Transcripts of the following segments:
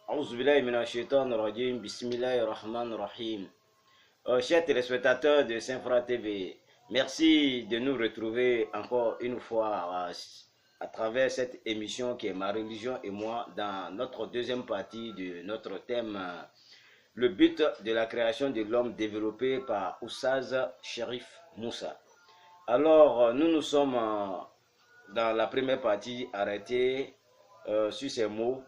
A'udhu billahi minash shaitanir rajim. Bismillahir rahmanir rahim. Chers téléspectateurs de Saint-Fra TV, merci de nous retrouver encore une fois à travers cette émission qui est Ma religion et moi dans notre deuxième partie de notre thème le but de la création de l'homme développé par Oustaz Cherif Moussa. Alors nous nous sommes dans la première partie arrêtés sur ces mots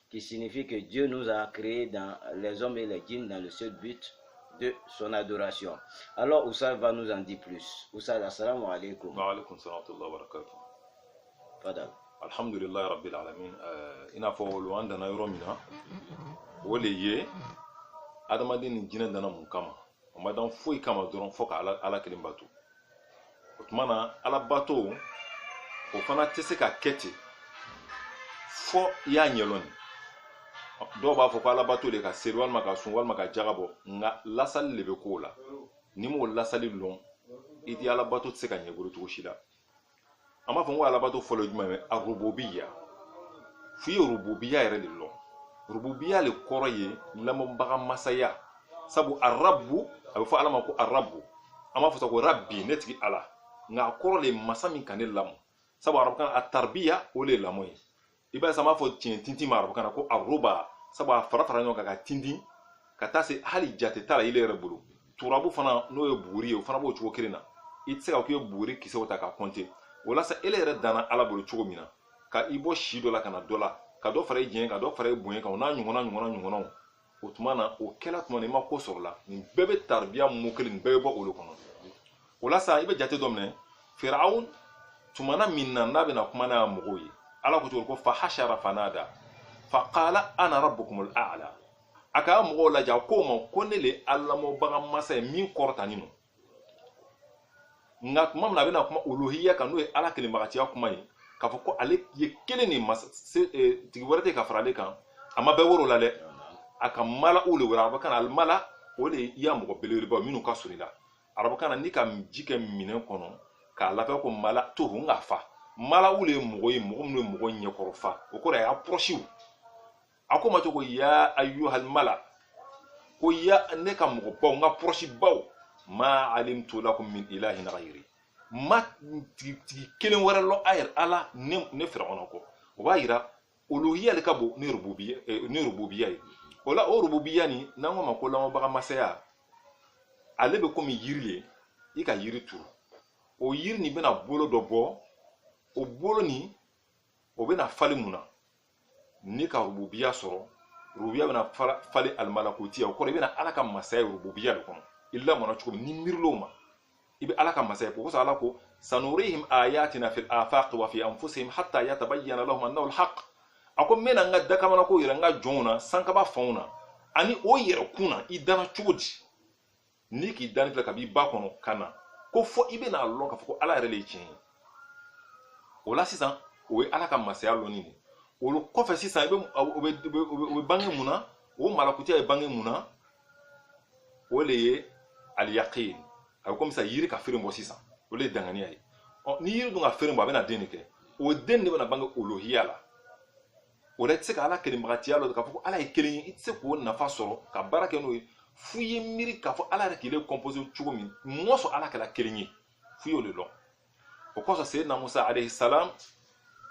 qui signifie que Dieu nous a créés dans les hommes et les djinns dans le seul but de son adoration. Alors Oussad va nous en dire plus. Oussad, assalamu alaikum. Wa alaikum salam wa barakatuh. Fadal. Alhamdulillah rabbil alamin. Ina fo lo anda na yoro mina. Wole ye adamadin jinna dana mun kama. Madan foi kama doron foka ala kelim batu. Otmana ala bato o fana tese ka kete fo ya nyeloni. Dɔw b'a fɔ ko ala bato de ka seri walima ka sun walima ka jagabɔ nka lasali de bɛ k'o la ni m'o lasali lɔn i tɛ ala bato tɛ se ka ɲɛbolo cogo si la an b'a fɔ ko ala bato fɔlɔ jumɛn bɛ a rububiya f'i ye rububiya yɛrɛ de lɔn rububiya le kɔrɔ ye lamɔbaga masaya sabu arabu a bɛ fɔ ala ma ko arabu an b'a fɔ sa ko rabbi ne tigi ala nka a kɔrɔ le masa min ka ne lamɔ sabu arabukan a taribiya o le lamɔ ye i b'a ye sa m'a fɔ tiɲɛ tintin ma arabukan na ko aruba sabu a fara ɲɔgɔn kan ka tintin ka taa se hali jate t'a la ile yɛrɛ bolo turabu fana n'o ye buguri ye o fana b'o cogo kelen na i tɛ se ka k'i ye buguri kisɛw ta ka kɔnte o la sa ele yɛrɛ danna ala bolo cogo min na ka i bɔ si dɔ la ka na dɔ la ka dɔ fara i diɲɛ ka dɔ fara i bonya kan o n'a ɲɔgɔnnaw o tuma na o kɛla tuma na i ma ko sɔrɔ la nin bɛɛ bɛ taribiya mun kelen nin bɛɛ bɛ bɔ olu kɔnɔ o la sa i bɛ jate dɔ minɛ Firawun tuma na min na n'a bɛna kuma n'a mɔgɔw ye ala ko cogo ko fa hashara fanada fa qala ana rabbukumul a'la aka mɔgɔw lajɛ ko ma ko ne le alamɔbaga masa ye min kɔrɔtani no nka tuma min na a bɛna kuma uluhiya kan n'o ye ala kelenbagatiya kuma ye k'a fɔ ko ale ye kelen de masa tigi wɛrɛ tɛ ka fara ale kan a ma bɛɛ woro la dɛ a ka mala u le wɛrɛ arabukan na alimala o de i y'a mɔgɔ belebelebaw minnu ka surun i la arabukan na ni ka ji kɛ minɛn kɔnɔ k'a labɛn ko mala tohu n ka fa mala u le ye mɔgɔ ye mɔgɔ minnu ye mɔgɔ ɲɛkɔrɔ fa o kɔrɔ ye approche a ko ma cogo ya ayyuhal mala ko ya ne ka mɔgɔ baw n ka approche baw ma alimtu lakum min ilahin ghayri ma tigi kelen wɛrɛ lɔ a yɛrɛ ala ne Firawuna kɔ o b'a yira uluhiya le ka bon ni rububiya ye o la o rububiya ni n'an ko ma ko lamɔbaga masaya ale bɛ komi yiri ye i ka yiri turu o yiri nin bɛna bolo dɔ bɔ o bolo nin o bɛna falen mun na ni ka rububiya sɔrɔ rububiya bɛna falen alimalakotiya o kɔrɔ i bɛna ala ka masaya rububiya de kɔnɔ i lamɔna cogo min ni miiril'o ma i bɛ ala ka masaya ko kosɔn ala ko sanurihim ayatina fil afaq wa fi anfusihim hatta yatabayyana lahum annahu alhaq a ko n bɛna n ka dakamana ko yɛrɛ n ka jɔnw na sankaba fanw na ani o yɛrɛ kun na i danna cogo di ni k'i danni filɛ ka b'i ba kɔnɔ ka na ko fɔ i bɛna lɔn k'a fɔ ko ala yɛrɛ de ye tiɲɛ ye o la sisan o ye ala ka masaya lɔnni de olu kɔfɛ sisan o bɛ bange mun na o malakutiya ye bange mun na o le ye aliyaqin a bɛ komi sisan yiri ka feere bɔ sisan o le ye danganiya ye ni yiri dun ka feere bɔ a bɛna den de kɛ o den de bɛna bange uluhiya la o la i tɛ se ka ala kelenbagatiya lɔ k'a fɔ ko ala ye kelen ye i tɛ se k'o nafa sɔrɔ ka baara kɛ n'o ye f'u ye miiri k'a fɔ ala yɛrɛ k'i le composé cogo min mɔsɔn ala kɛra kelen ye f'u y'o le lɔn o kɔsɔn Seydina Musa alayhi salam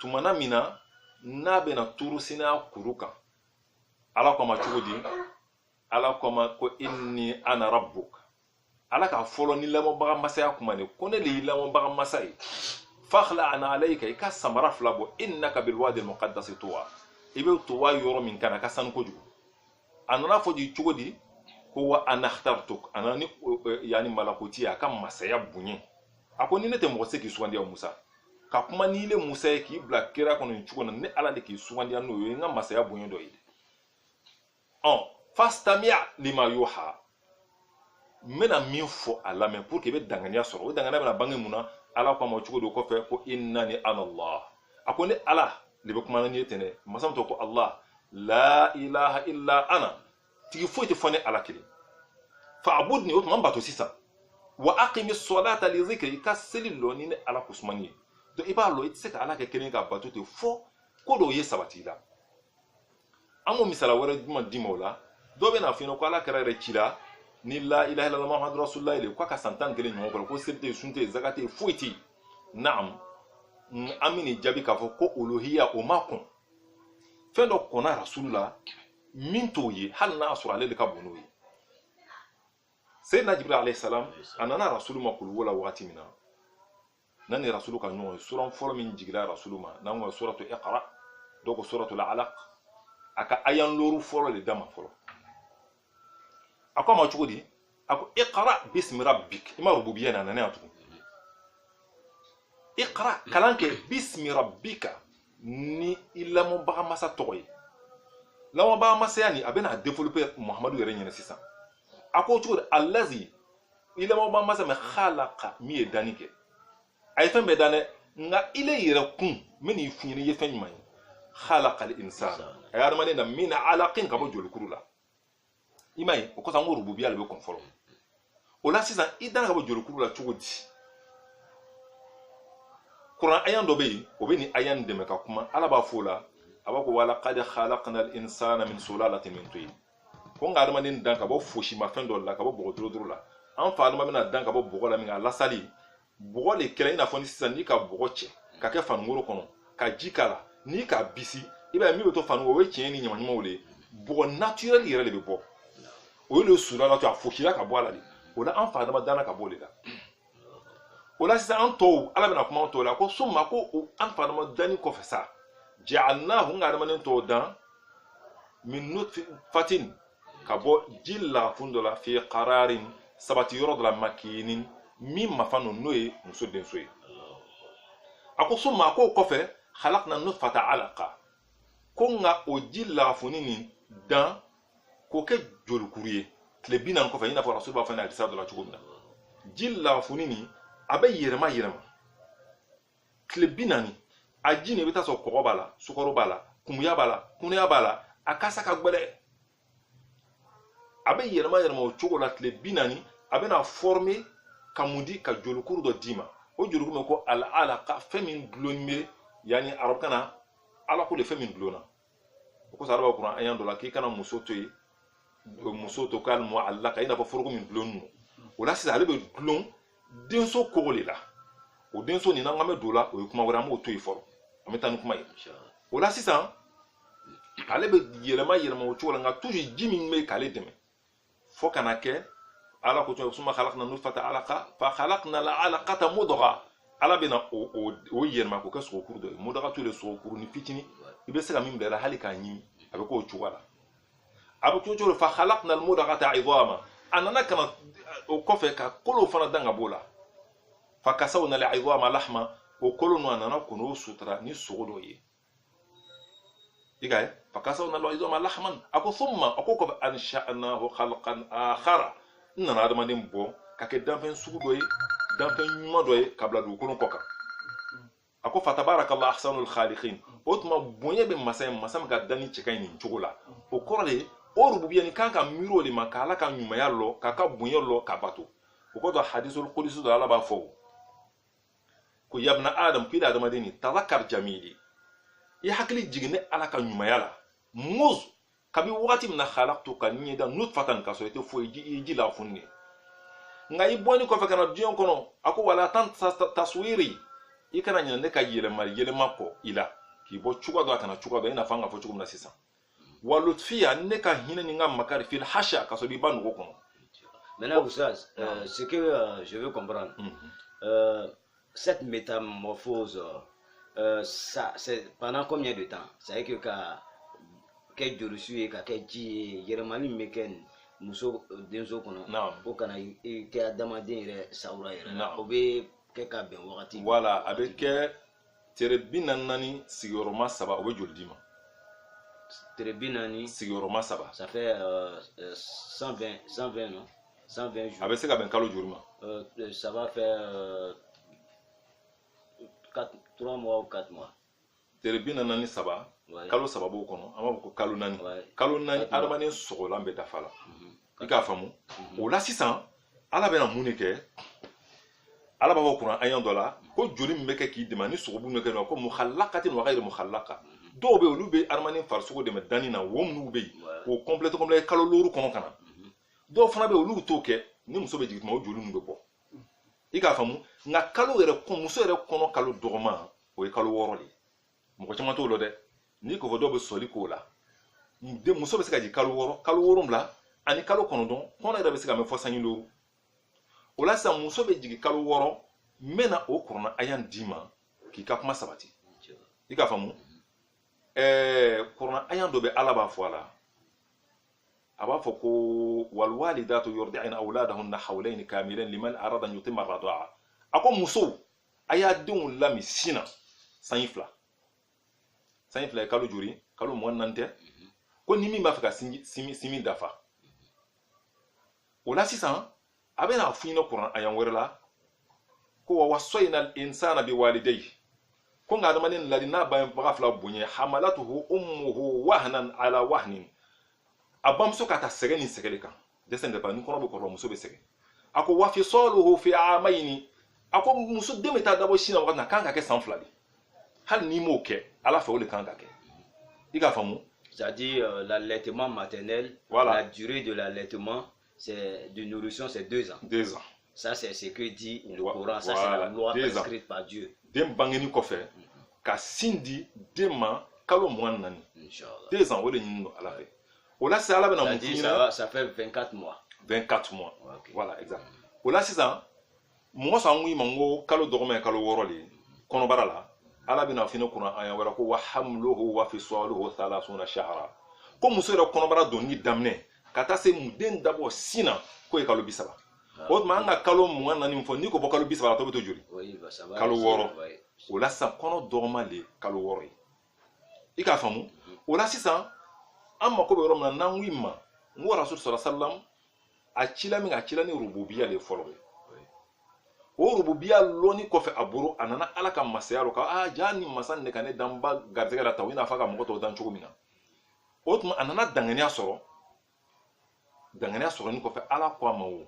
tumana min na n'a bɛna turu sinaya kuru kan ala ko ma cogo di ala ko ma ko inni ana rabbuk ala ka fɔlɔ ni lamɔbaga masaya kuma ne ko ne de y'i lamɔbaga masa ye fakhla ana alayka i ka samara fila bɔ innaka bil wadi al muqaddas tuwa i bɛ tuwa yɔrɔ min kana ka sanu kojugu a nana fɔ di cogo di ko wa ana akhtartuk ana ni yani malakotiya a ka masaya bonya a ko ni ne tɛ mɔgɔ se k'i sugandiya Musa ka kuma ni le Musa ye k'i bila kira kɔnɔ nin cogo na ne ala de k'i sugandiya n'o ye n ka masaya bonya dɔ ye fastami' lima yuha n bɛna min fɔ a lamɛn pour que i bɛ danganiya sɔrɔ o danganiya bɛna bange mun na ala ko a ma cogo di o kɔfɛ ko innani ana Allah a ko ne ala de bɛ kuma ni ye ten dɛ masa min tɔgɔ ko Allah la ilaha illa ana tigi foyi tɛ fɔ ne ala kelen fa'budni o tuma n bato sisan wa aqimi salata li zikri ka seli lɔ ni ne ala ko sumani ye donc i b'a lɔ i tɛ se ka ala kɛ kelen ka bato ten fɔ ko dɔw ye sabati la an ko misala wɛrɛ juma di ma o la dɔw bɛ na fɔ yen ko ala kɛra yɛrɛ ci la ni la ilaha illallah muhammadu rasulullah ile ko a ka san 11 ɲɔgɔn kɔrɔ ko seli tɛ sun tɛ zaka tɛ foyi tɛ naam an bɛ nin jaabi k'a fɔ ko uluhiya o ma kɔn fɛn dɔ kɔnna rasulu la min t'o ye hali n'a sɔrɔ ale de ka bon n'o ye Sayyidina Jibril alayhi salam a nana rasulu ma kuluwo la wagati min na nan ni rasulu ka ɲɔgɔn ye sura fɔlɔ min jigira rasulu ma n'an ko suratu iqra dɔw ko suratul alaq a ka ayan looru fɔlɔ de dama fɔlɔ a ko a ma cogo di a ko iqra bismi rabbik i ma rububiya na nana yan tugun iqra kalan kɛ bismi rabbika ni i lamɔbaga masa tɔgɔ ye lamɔbaga masaya ni a bɛna développer Muhamadu yɛrɛ ɲɛna sisan a ko cogo di allazi i lamɔbaga masa mɛ khalaqa min ye danni kɛ a ye fɛn bɛɛ dan dɛ nka ile yɛrɛ kun min n'i fu ɲɛna i ye fɛn ɲuman ye khalaqa al-insan a ye adamaden da min alaqin ka bɔ jolikuru la i m'a ye o kɔsɔn an ko rububiya de bɛ kɔn fɔlɔ o la sisan i dan ka bɔ jolikuru la cogo di kuran ayan dɔ bɛ yen o bɛ nin ayan dɛmɛ ka kuma ala b'a fɔ o la a b'a fɔ wala qad khalaqna al-insana min sulalatin min tin ko nka adamaden dan ka bɔ fosimafɛn dɔ la ka bɔ bɔgɔ doro la an fa adama bɛna dan ka bɔ bɔgɔ la min a lasali bɔgɔ de kɛra i n'a fɔ ni sisan n'i ka bɔgɔ cɛ ka kɛ fanigoro kɔnɔ ka ji k'a la n'i k'a bisi i b'a ye min bɛ to fanigoro o ye tiɲɛ ni ɲamaɲumanw de ye bɔgɔ naturel yɛrɛ de bɛ bɔ o ye le sulala to a fosila ka bɔ a la de o la an fa adama danna ka bɔ o de la o la sisan an tɔw ala bɛna kuma an tɔw la ko summa ko an fa adama danni kɔfɛ sa ja'alnahu nka adamaden tɔw dan min nutfatin ka bɔ ji lafun dɔ la fi qararin sabati yɔrɔ dɔ la makinin min mafa n'o ye muso denso ye a ko summa ko kɔfɛ khalaqna nutfata alaqa ko nka o ji lafuni nin dan k'o kɛ jolikuru ye tile 40 kɔfɛ i n'a fɔ rasul b'a fɔ n'a hadisa dɔ la cogo min na ji lafuni nin a bɛ yɛlɛma yɛlɛma tile 40 a ji nin i bɛ taa sɔrɔ kɔgɔ b'a la sukaro b'a la kumuya b'a la kunaya b'a la a kasa ka gbɛlɛ a bɛ yɛlɛma yɛlɛma o cogo la tile 40 a bɛna former ka mun di ka jolikuru dɔ d'i ma o jolikuru min ko al-alaqa fɛn min dulonnen bɛ yani arabukan na ala ko de fɛn min dulonna o kosɔn ala b'a kuran an y'an dɔ la k'i kana muso to yen muso to k'al mu'allaqa i n'a fɔ foroko min dulonnen don o la sisan ale bɛ dulon denso kogo de la o denso nin n'an ka mɛ don la o ye kuma wɛrɛ an b'o to yen fɔlɔ an bɛ taa ni kuma ye o la sisan ale bɛ yɛlɛma yɛlɛma o cogo la nka toujours ji min bɛ k'ale dɛmɛ fo kana kɛ ala ko summa khalaqna nutfata alaqa fa khalaqna al-alaqata mudgha ala bɛna o yɛlɛma k'o kɛ sogokuru dɔ ye mudgha to de sogokuru ni fitini i bɛ se ka min bila hali k'a ɲimi a bɛ k'o cogo la a bɛ k'o cogo la fa khalaqna al-mudghata 'idama a nana kana o kɔfɛ ka kolo fana dan ka b'o la fa kasawna al-'idama lahma o kolo ninnu a nana k'o sutura ni sogo dɔ ye i ka ye fa kasawna al-'idama lahman a ko thumma a ko kɔfɛ ansha'nahu khalqan akhara n nana adamaden bɔ ka kɛ danfɛn sugu dɔ ye danfɛn ɲuman dɔ ye ka bila dugukolo kɔ kan a ko fatabarakallahu ahsanul khaliqin o tuma bonya bɛ masa ye masa min ka danni cɛ ka ɲi nin cogo la o kɔrɔ de o rububiya nin kan ka miiri o de ma k'ala ka ɲumanya lɔ k'a ka bonya lɔ k'a bato o kɔ dɔ hadisul qudsi dɔ ala b'a fɔ ko yabna adam k'i da adamaden nin tadhakkar jamili i hakili jigin ne ala ka ɲumanya la muz kabi wagati min na khalaqtuka ni da nutfatan ka sɔrɔ i tɛ foyi i ji la fun de nka i bɔni kɔfɛ ka na diɲɛ kɔnɔ a ko wala tan taswiri i kana ɲinɛ ne ka yɛlɛma kɔ i la k'i bɔ cogoya dɔ a kana cogoya dɔ i n'a fɔ an ka fɔ cogo min na sisan wa lutfiya ne ka hinɛ ni n ka makari fil hasha ka sɔrɔ i ba nugu kɔnɔ. Maintenant, Oussaz, ce que je veux comprendre, cette métamorphose, ça, c'est pendant combien de temps? C'est-à-dire que jolisu ye ka kɛ ji ye yɛlɛmali min bɛ kɛ muso denso kɔnɔ o kana kɛ adamaden yɛrɛ sawura yɛrɛ la o bɛ kɛ ka bɛn wagati. Voilà, a bɛ kɛ tere 44 sigiyɔrɔma 3 o bɛ joli d'i ma. Tere 40 sigiyɔrɔma 3. Ça fait 120 non? 120 jours. A bɛ se ka bɛn kalo joli ma? Ça va faire 3 mois ou 4 mois. Tere 43 kalo 3 b'o kɔnɔ an b'a fɔ ko kalo 4 kalo 4 adamaden sɔgɔlan bɛ dafa la i k'a faamu o la sisan ala bɛna mun de kɛ ala b'a fɔ kuran ayan dɔ la ko joli min bɛ kɛ k'i dɛmɛ ni sogo bun bɛ kɛ ko mukhallaqatin wa ghayri mukhallaqa dɔw bɛ olu bɛ adamaden farisogo dɛmɛ danni na wo minnu bɛ yen o complète kalo 6 kɔnɔ ka na dɔw fana bɛ olu t'o kɛ ni muso bɛ jigin tuma o joli ninnu bɛ bɔ i k'a faamu nka kalo yɛrɛ muso yɛrɛ kɔnɔ kalo dɔgɔman o ye kalo 6 de ye mɔgɔ caman t'o la dɛ n'i ko fɔ dɔw bɛ sɔli k'o la muso bɛ se ka jigin kalo 6 kalo 7 ani kalo 9 kɔnɔ yɛrɛ bɛ se ka mɛn fɔ sanji 5 o la sisan muso bɛ jigin kalo 6 n bɛna o kuranna aya d'i ma k'i ka kuma sabati i k'a faamu kuranna aya dɔ bɛ ala b'a fɔ a la a b'a fɔ ko walwalidatu yurdi'na awladahunna hawlayni kamilayn liman arada an yutimma ar-rida'a a ko musow a y'a denw lami sin na sanji 2 ye kalo joli kalo 24 tɛ ko ni min b'a fɛ ka simi dafa o la sisan a bɛna fɔ ɲɛna kuranna aya wɛrɛ la ko wa wasoyna al-insana biwalidayhi ko nka adamaden ladi n'a bangebaga 2 bonya hamalatuhu ummuhu wahnan ala wahnin a bamuso ka taa sɛgɛ ni sɛgɛ de kan dɛsɛ de ba ni kɔnɔ bɛ kɔrɔ muso bɛ sɛgɛ a ko wa fisaluhu fi amayni a ko muso den bɛ taa dabɔ sin na wagati na kan ka kɛ san 2 de hali n'i m'o kɛ ala fɛ o de kan ka kɛ i k'a faamu c'est-à-dire l'allaitement maternel la durée de l'allaitement c'est de nourrisson c'est 2 ans 2 ans ça c'est ce que dit le Coran ça c'est la loi prescrite par Dieu den bangeni kɔfɛ ka sin di den ma kalo 24 inchallah 2 ans o de ɲini don ala fɛ o la sisan ala bɛna mun f'i ɲɛna ça fait 24 mois 24 mois voilà exact o la sisan mɔgɔ sɔn an ko i ma n ko kalo dɔgɔmɛ ye kalo 6 de ye kɔnɔbara la ala bɛna f'i ɲɛna kuran aya wɛrɛ ko wa hamluhu wa fisaluhu 30 shahra ko muso yɛrɛ kɔnɔbara donni daminɛ ka taa se den dabɔ sin na k'o ye kalo 30 o tuma an ka kalo 24 min fɔ n'i ko bɔ kalo 30 la tɔ bɛ to joli kalo 6 o la sisan kɔnɔ dɔgɔma de ye kalo 6 ye i k'a faamu o la sisan an mako bɛ yɔrɔ min na n'an ko i ma n ko rasul sallallahu alaihi wasallam a cila min a cila ni rububiya de fɔlɔ ye o rububiya lɔnni kɔfɛ a bolo a nana ala ka masaya lɔ ka jaa ni masa ne ka ne dan ba garijɛgɛ la ta i n'a fɔ a ka mɔgɔ tɔw dan cogo min na o tuma a nana danganiya sɔrɔ ni kɔfɛ ala ko a ma o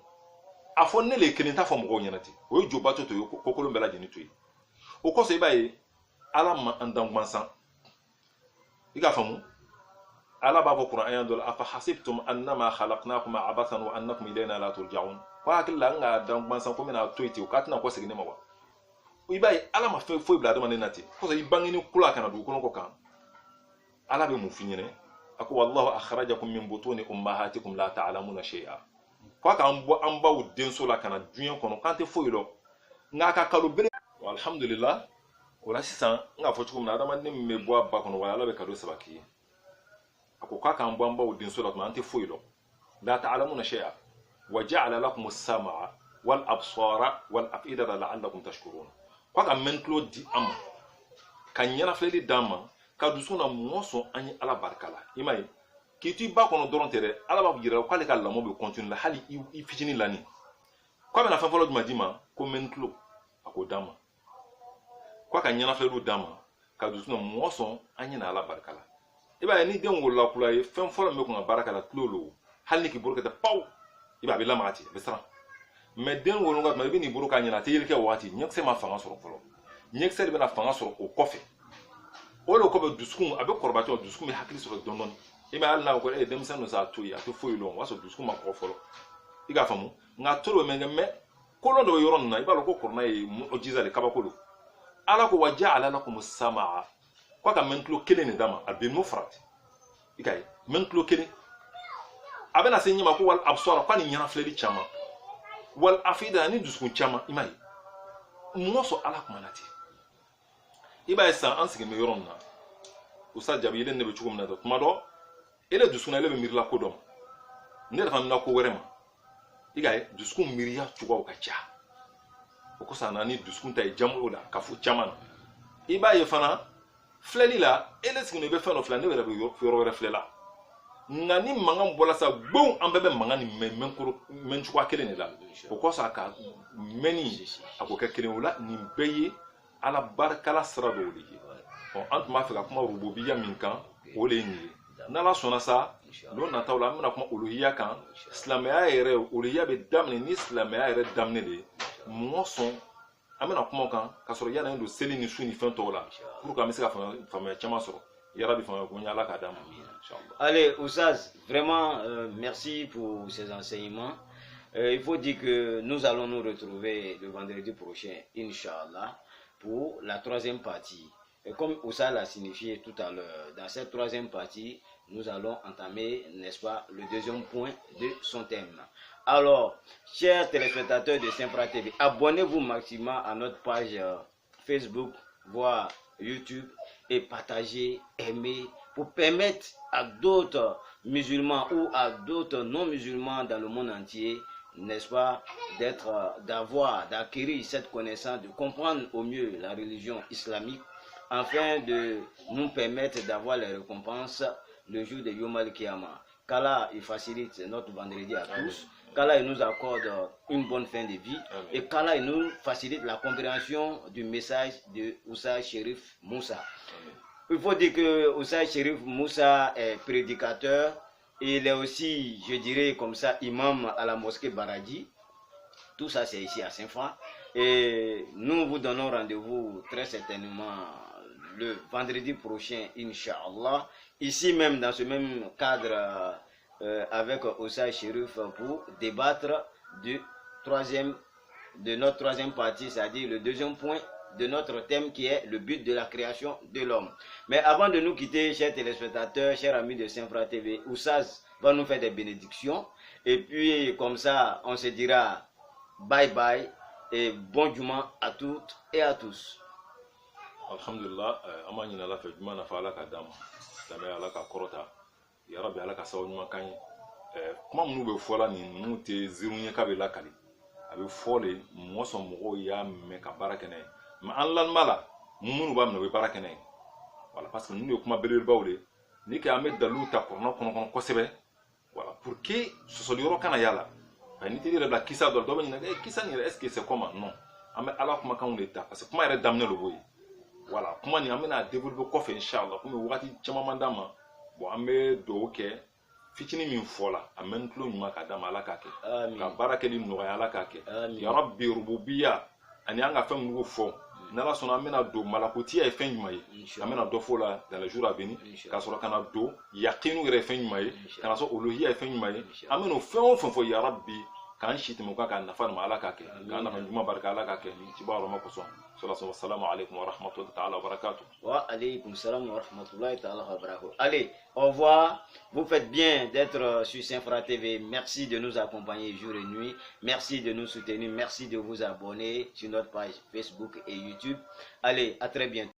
a fɔ ne le kelen t'a fɔ mɔgɔw ɲɛna ten o ye joba to ye kokolon bɛɛ lajɛlen to ye o kɔsɔn i b'a ye ala ma an dan gansan i k'a faamu ala b'a fɔ kuran aya dɔ la afa hasibtum annama khalaqnakum abathan wa annakum ilayna la turja'un ko hakili la an ka dan gansan ko bɛna to yen ten o k'a tɛna kɔ segin ne ma wa i b'a ye ala ma fɛn foyi bila adamaden na ten kɔsɔn i bangeni kula kana dugukolo kɔ kan ala bɛ mun f'i ɲɛna a ko wallahu akhrajakum min butuni ummahatikum la ta'lamuna shay'a ko a k'an bɔ an baw denso la ka na diɲɛ kɔnɔ k'an tɛ foyi dɔn nka a ka kalo bere alhamdulillah o la sisan n k'a fɔ cogo min na adamaden min bɛ bɔ a ba kɔnɔ wa ala bɛ kado saba k'i ye a ko k'a k'an bɔ an baw denso la tuma an tɛ foyi dɔn la ta'lamuna shay'a wa ja'ala lakum as-sam'a wal absara wal af'idata la'allakum tashkurun ko a ka mɛntulo di an ma ka ɲɛnafilɛli d'an ma ka dusu na mɔgɔ sɔn an ye ala barika la i m'a ye k'i to i ba kɔnɔ dɔrɔn tɛ dɛ ala b'a yira k'ale ka lamɔ bɛ continuer la hali i fitinin lani k'a bɛna fɛn fɔlɔ jumɛn d'i ma ko mɛntulo a k'o d'an ma k'a ka ɲɛnafilɛliw d'an ma ka dusu na mɔgɔ sɔn an ye na ala barika la i b'a ye ni den wolola kula ye fɛn fɔlɔ min bɛ kun ka baara kɛ la tulo lo hali ni k'i bolo kɛ tɛ pawu i b'a ye a bɛ lamaga ten a bɛ siran mɛ den wolola tuma i bɛ n'i bolo k'a ɲɛna a tɛ yeli kɛ o waati ɲɛkisɛ ma fanga sɔrɔ fɔlɔ ɲɛkisɛ de bɛna fanga sɔrɔ o kɔfɛ o de kɔfɛ dusukun a bɛ kɔrɔbayatɔ dusukun bɛ hakili sɔrɔ dɔɔnin dɔɔnin i b'a ye hali n'a ko denmisɛnnin dɔ s'a to yen a tɛ foyi dɔn o b'a sɔrɔ dusukun ma kɔgɔ fɔlɔ i k'a faamu nka to dɔ bɛ mɛ kolon dɔ bɛ yɔrɔ nin na i b'a dɔn ko kɔrɔna ye mujiza de kabako don ala ko wa ja'ala lakum as-sam'a ko a ka mɛntulo kelen de d'a ma a bɛ n'o farati i ka ye mɛntulo kelen a bɛna se ɲɛma ko wal absara ko a ni ɲɛnafilɛli caman wal afida ni dusukun caman i m'a ye mɔgɔ sɔn ala kuma na ten i b'a ye sisan an sigilen bɛ yɔrɔ min na usa jaabi yelen de bɛ cogo min na dɛ tuma dɔ ele dusukun na ele bɛ miirila ko dɔ ma ne yɛrɛ fana bɛna ko wɛrɛ ma i ka ye dusukun miiriya cogoyaw ka ca o kosɔn a nana ni dusukun ta ye jamu o la ka fɔ caman na i b'a ye fana filɛli la ele sigilen bɛ fɛn dɔ filɛ ne yɛrɛ bɛ yɔrɔ wɛrɛ filɛ la nka ni mankan bɔra sa gbɔn an bɛɛ bɛ mankan ni mɛn cogoya kelen de la o kosɔn a ka mɛnni a k'o kɛ kelen o la nin bɛɛ ye ala barikala sira dɔw de ye an tun b'a fɛ ka kuma rububiya min kan o de ye nin ye n'ala sɔnna sa don nataw la an bɛna kuma uluhiya kan silamɛya yɛrɛ uluhiya bɛ daminɛ ni silamɛya yɛrɛ daminɛ de ye mɔgɔ sɔn an bɛna kuma o kan ka sɔrɔ yanni an don seli ni su ni fɛn tɔw la pour que an bɛ se ka faamuya caman sɔrɔ Ya Rabbi fanga ko nyala ka dama. Inshallah. Allez, Oussaz, vraiment, merci pour ces enseignements. Il faut dire que nous allons nous retrouver le vendredi prochain, Inch'Allah, pour la troisième partie. Et comme Oussaz l'a signifié tout à l'heure, dans cette troisième partie, nous allons entamer, n'est-ce pas, le deuxième point de son thème. Alors, chers téléspectateurs de Saint-Fra TV, abonnez-vous maximum à notre page Facebook, voire YouTube, et partagez, aimez, pour permettre à d'autres musulmans ou à d'autres non-musulmans dans le monde entier, n'est-ce pas, d'acquérir cette connaissance, de comprendre au mieux la religion islamique, afin de nous permettre d'avoir les récompenses le jour de Yom Al-Kiyama. Qu'Allah il facilite notre vendredi à tous, qu'Allah il nous accorde une bonne fin de vie, et qu'Allah il nous facilite la compréhension du message de Oussaz Cherif Moussa. Il faut dire que Oussaz Cherif Moussa est prédicateur, et il est aussi, je dirais comme ça, imam à la mosquée Baradi. Tout ça c'est ici à Saint-Fra. Et nous vous donnons rendez-vous très certainement le vendredi prochain, Inch'Allah, ici même dans ce même cadre avec Oussaz Cherif pour débattre de notre troisième partie, c'est-à-dire le deuxième point de notre thème qui est le but de la création de l'homme. Mais avant de nous quitter, chers téléspectateurs, chers amis de Saint-Fra TV, Oussaz va nous faire des bénédictions. Et puis comme ça, on se dira bye bye et bon Juma à toutes et à tous. Alhamdulillah, amani na la fe juma na fa ala ka dama. Dame ala ka korota. Ya Rabbi ala ka sawu nyuma kan. Kuma munu be fola ni nu te zirunye ka be la kali. Abe fole mo so mo ya me ka barakene. Ma Allah mala munu ba me be barakene. Voilà parce que nous kuma belel bawle ni ka amet dalu ta kono kosebe. Voilà pour que ce soit yoro kana yala. Ni te dire la kisa do do ni kisa ni est-ce que c'est comment non. Ame ala kuma kan le ta parce que kuma ere damne le boy. Voilà, comment ni amena développer kofe inshallah comme wakati chama mandama bon amé do ke fitini min fola amen klo nyuma ka dama ala ka ke ka barake ni no ala ka ke ya rabbi rububiyya ani anga fam nugo fo na la sona amena do malakuti ay fen nyuma amena do fola dans les jours à venir ka soro kana do yaqinu re fen nyuma kana so uluhiyya ay fen nyuma ameno fo ya rabbi kan shiti mo ka na fa ala ka ke kana fa nyuma baraka ala ka ke ci baro mako so. Assalamu alaikum wa rahmatullahi wa barakatuh. Wa alaikum salam wa rahmatullahi wa barakatuh. Allez, au revoir. Vous faites bien d'être sur Saint-Fra TV. Merci de nous accompagner jour et nuit. Merci de nous soutenir. Merci de vous abonner sur notre page Facebook et YouTube. Allez, à très bientôt.